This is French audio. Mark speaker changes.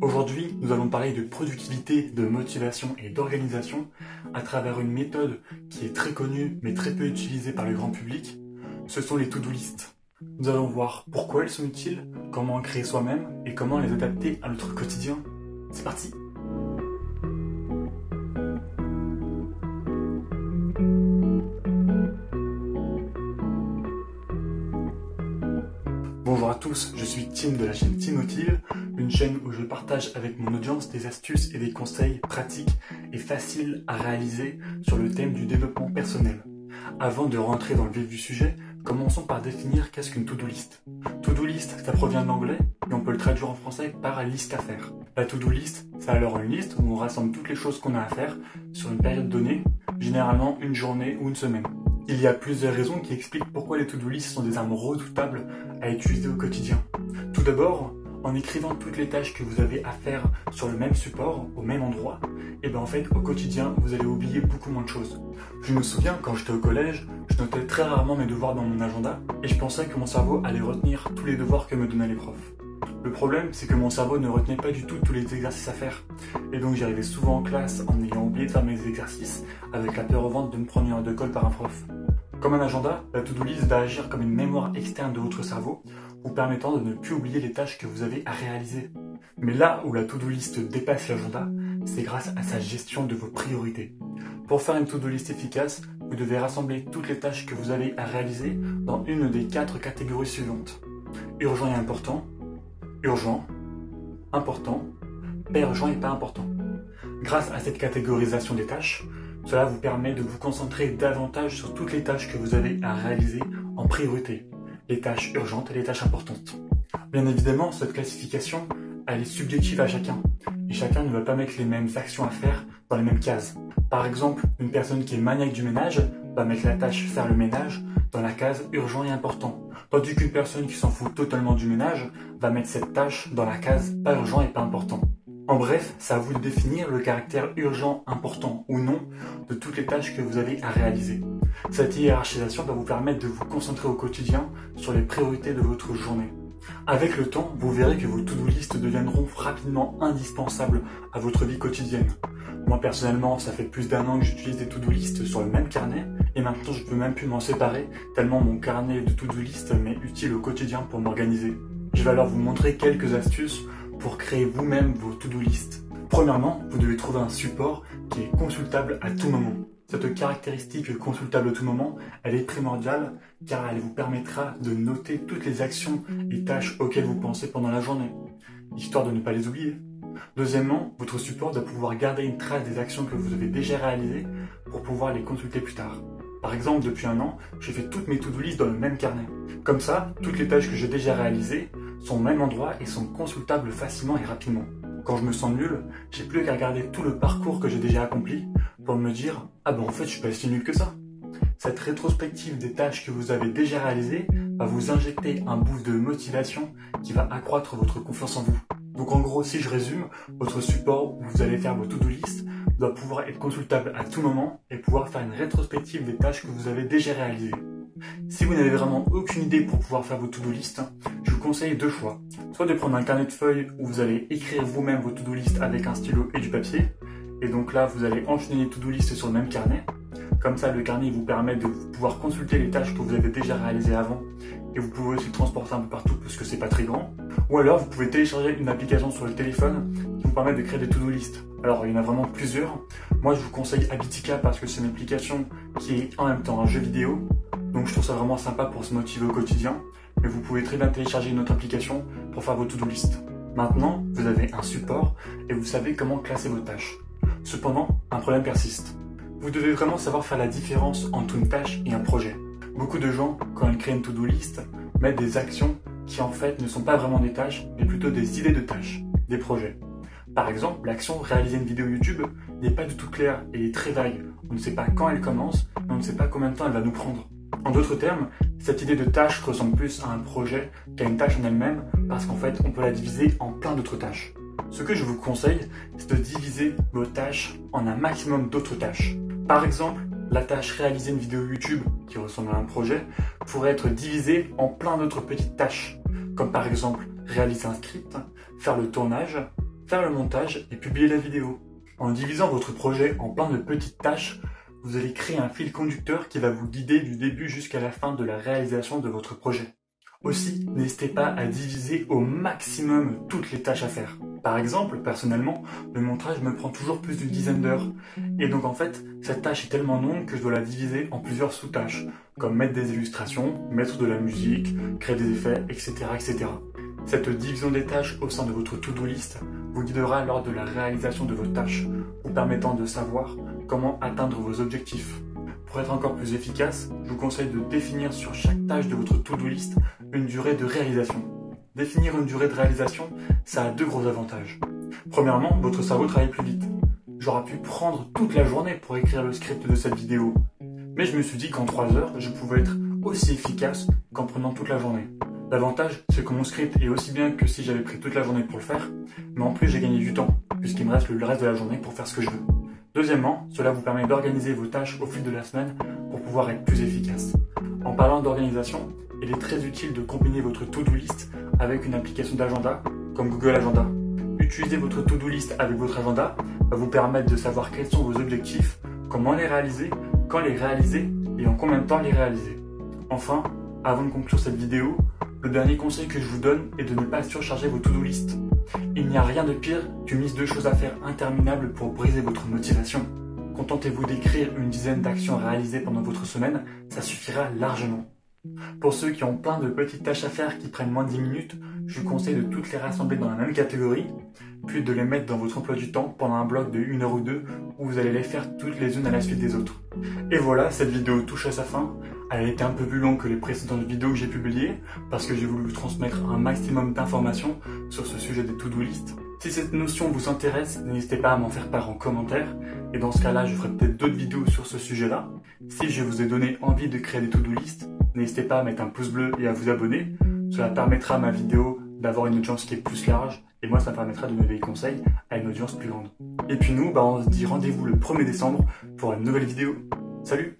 Speaker 1: Aujourd'hui, nous allons parler de productivité, de motivation et d'organisation à travers une méthode qui est très connue mais très peu utilisée par le grand public. Ce sont les to-do list. Nous allons voir pourquoi elles sont utiles, comment en créer soi-même et comment les adapter à notre quotidien. C'est parti! Bonjour à tous, je suis Tim de la chaîne Timotive, une chaîne où je partage avec mon audience des astuces et des conseils pratiques et faciles à réaliser sur le thème du développement personnel. Avant de rentrer dans le vif du sujet, commençons par définir qu'est-ce qu'une to-do list. To-do list, ça provient de l'anglais et on peut le traduire en français par liste à faire. La to-do list, c'est alors une liste où on rassemble toutes les choses qu'on a à faire sur une période donnée, généralement une journée ou une semaine. Il y a plusieurs raisons qui expliquent pourquoi les to-do list sont des armes redoutables à utiliser au quotidien. Tout d'abord, en écrivant toutes les tâches que vous avez à faire sur le même support, au même endroit, et en fait au quotidien vous allez oublier beaucoup moins de choses. Je me souviens quand j'étais au collège, je notais très rarement mes devoirs dans mon agenda et je pensais que mon cerveau allait retenir tous les devoirs que me donnaient les profs. Le problème, c'est que mon cerveau ne retenait pas du tout tous les exercices à faire. Et donc j'arrivais souvent en classe en ayant oublié de faire mes exercices, avec la peur au ventre de me prendre une heure de colle par un prof. Comme un agenda, la to-do list va agir comme une mémoire externe de votre cerveau, vous permettant de ne plus oublier les tâches que vous avez à réaliser. Mais là où la to-do list dépasse l'agenda, c'est grâce à sa gestion de vos priorités. Pour faire une to-do list efficace, vous devez rassembler toutes les tâches que vous avez à réaliser dans une des 4 catégories suivantes. Urgent et important, urgent, important, pas urgent et pas important. Grâce à cette catégorisation des tâches, cela vous permet de vous concentrer davantage sur toutes les tâches que vous avez à réaliser en priorité, les tâches urgentes et les tâches importantes. Bien évidemment, cette classification, elle est subjective à chacun, et chacun ne va pas mettre les mêmes actions à faire dans les mêmes cases. Par exemple, une personne qui est maniaque du ménage va mettre la tâche faire le ménage dans la case urgent et important, tandis qu'une personne qui s'en fout totalement du ménage va mettre cette tâche dans la case pas urgent et pas important. En bref, c'est à vous de définir le caractère urgent, important ou non de toutes les tâches que vous avez à réaliser. Cette hiérarchisation va vous permettre de vous concentrer au quotidien sur les priorités de votre journée. Avec le temps, vous verrez que vos to-do list deviendront rapidement indispensables à votre vie quotidienne. Moi personnellement, ça fait plus d'1 an que j'utilise des to-do list sur le même carnet et maintenant je peux même plus m'en séparer tellement mon carnet de to-do list m'est utile au quotidien pour m'organiser. Je vais alors vous montrer quelques astuces pour créer vous-même vos to-do list. Premièrement, vous devez trouver un support qui est consultable à tout moment. Cette caractéristique consultable à tout moment, elle est primordiale car elle vous permettra de noter toutes les actions et tâches auxquelles vous pensez pendant la journée, histoire de ne pas les oublier. Deuxièmement, votre support doit pouvoir garder une trace des actions que vous avez déjà réalisées pour pouvoir les consulter plus tard. Par exemple, depuis 1 an, j'ai fait toutes mes to-do list dans le même carnet. Comme ça, toutes les tâches que j'ai déjà réalisées sont au même endroit et sont consultables facilement et rapidement. Quand je me sens nul, j'ai plus qu'à regarder tout le parcours que j'ai déjà accompli pour me dire « Ah ben en fait, je suis pas si nul que ça ». Cette rétrospective des tâches que vous avez déjà réalisées va vous injecter un boost de motivation qui va accroître votre confiance en vous. Donc en gros, si je résume, votre support où vous allez faire vos to-do list doit pouvoir être consultable à tout moment et pouvoir faire une rétrospective des tâches que vous avez déjà réalisées. Si vous n'avez vraiment aucune idée pour pouvoir faire vos to-do list, je vous conseille 2 choix. Soit de prendre un carnet de feuilles où vous allez écrire vous-même vos to-do list avec un stylo et du papier. Et donc là, vous allez enchaîner les to-do list sur le même carnet. Comme ça, le carnet vous permet de pouvoir consulter les tâches que vous avez déjà réalisées avant. Et vous pouvez aussi le transporter un peu partout parce que c'est pas très grand. Ou alors, vous pouvez télécharger une application sur le téléphone qui vous permet de créer des to-do list. Alors, il y en a vraiment plusieurs. Moi, je vous conseille Habitica parce que c'est une application qui est en même temps un jeu vidéo. Donc je trouve ça vraiment sympa pour se motiver au quotidien, mais vous pouvez très bien télécharger une autre application pour faire vos to-do list. Maintenant, vous avez un support et vous savez comment classer vos tâches. Cependant, un problème persiste. Vous devez vraiment savoir faire la différence entre une tâche et un projet. Beaucoup de gens, quand ils créent une to-do list, mettent des actions qui en fait ne sont pas vraiment des tâches, mais plutôt des idées de tâches, des projets. Par exemple, l'action réaliser une vidéo YouTube n'est pas du tout claire et est très vague. On ne sait pas quand elle commence, mais on ne sait pas combien de temps elle va nous prendre. En d'autres termes, cette idée de tâche ressemble plus à un projet qu'à une tâche en elle-même parce qu'en fait, on peut la diviser en plein d'autres tâches. Ce que je vous conseille, c'est de diviser vos tâches en un maximum d'autres tâches. Par exemple, la tâche réaliser une vidéo YouTube qui ressemble à un projet pourrait être divisée en plein d'autres petites tâches, comme par exemple réaliser un script, faire le tournage, faire le montage et publier la vidéo. En divisant votre projet en plein de petites tâches, vous allez créer un fil conducteur qui va vous guider du début jusqu'à la fin de la réalisation de votre projet. Aussi, n'hésitez pas à diviser au maximum toutes les tâches à faire. Par exemple, personnellement, le montage me prend toujours plus d'une dizaine d'heures. Et donc en fait, cette tâche est tellement longue que je dois la diviser en plusieurs sous-tâches, comme mettre des illustrations, mettre de la musique, créer des effets, etc., etc. Cette division des tâches au sein de votre to-do list vous guidera lors de la réalisation de vos tâches, vous permettant de savoir comment atteindre vos objectifs. Pour être encore plus efficace, je vous conseille de définir sur chaque tâche de votre to-do list une durée de réalisation. Définir une durée de réalisation, ça a deux gros avantages. Premièrement, votre cerveau travaille plus vite. J'aurais pu prendre toute la journée pour écrire le script de cette vidéo. Mais je me suis dit qu'en 3 heures, je pouvais être aussi efficace qu'en prenant toute la journée. L'avantage, c'est que mon script est aussi bien que si j'avais pris toute la journée pour le faire, mais en plus j'ai gagné du temps, puisqu'il me reste le reste de la journée pour faire ce que je veux. Deuxièmement, cela vous permet d'organiser vos tâches au fil de la semaine pour pouvoir être plus efficace. En parlant d'organisation, il est très utile de combiner votre to-do list avec une application d'agenda comme Google Agenda. Utiliser votre to-do list avec votre agenda va vous permettre de savoir quels sont vos objectifs, comment les réaliser, quand les réaliser et en combien de temps les réaliser. Enfin, avant de conclure cette vidéo, le dernier conseil que je vous donne est de ne pas surcharger vos to-do list. Il n'y a rien de pire qu'une liste de choses à faire interminable pour briser votre motivation. Contentez-vous d'écrire une dizaine d'actions réalisées pendant votre semaine, ça suffira largement. Pour ceux qui ont plein de petites tâches à faire qui prennent moins de 10 minutes, je vous conseille de toutes les rassembler dans la même catégorie, puis de les mettre dans votre emploi du temps pendant un bloc de 1 heure ou 2 où vous allez les faire toutes les unes à la suite des autres. Et voilà, cette vidéo touche à sa fin. Elle a été un peu plus longue que les précédentes vidéos que j'ai publiées parce que j'ai voulu vous transmettre un maximum d'informations sur ce sujet des to-do list. Si cette notion vous intéresse, n'hésitez pas à m'en faire part en commentaire et dans ce cas-là, je ferai peut-être d'autres vidéos sur ce sujet-là. Si je vous ai donné envie de créer des to-do list, n'hésitez pas à mettre un pouce bleu et à vous abonner. Cela permettra à ma vidéo d'avoir une audience qui est plus large et moi ça me permettra de donner des conseils à une audience plus grande. Et puis nous, on se dit rendez-vous le 1er décembre pour une nouvelle vidéo. Salut!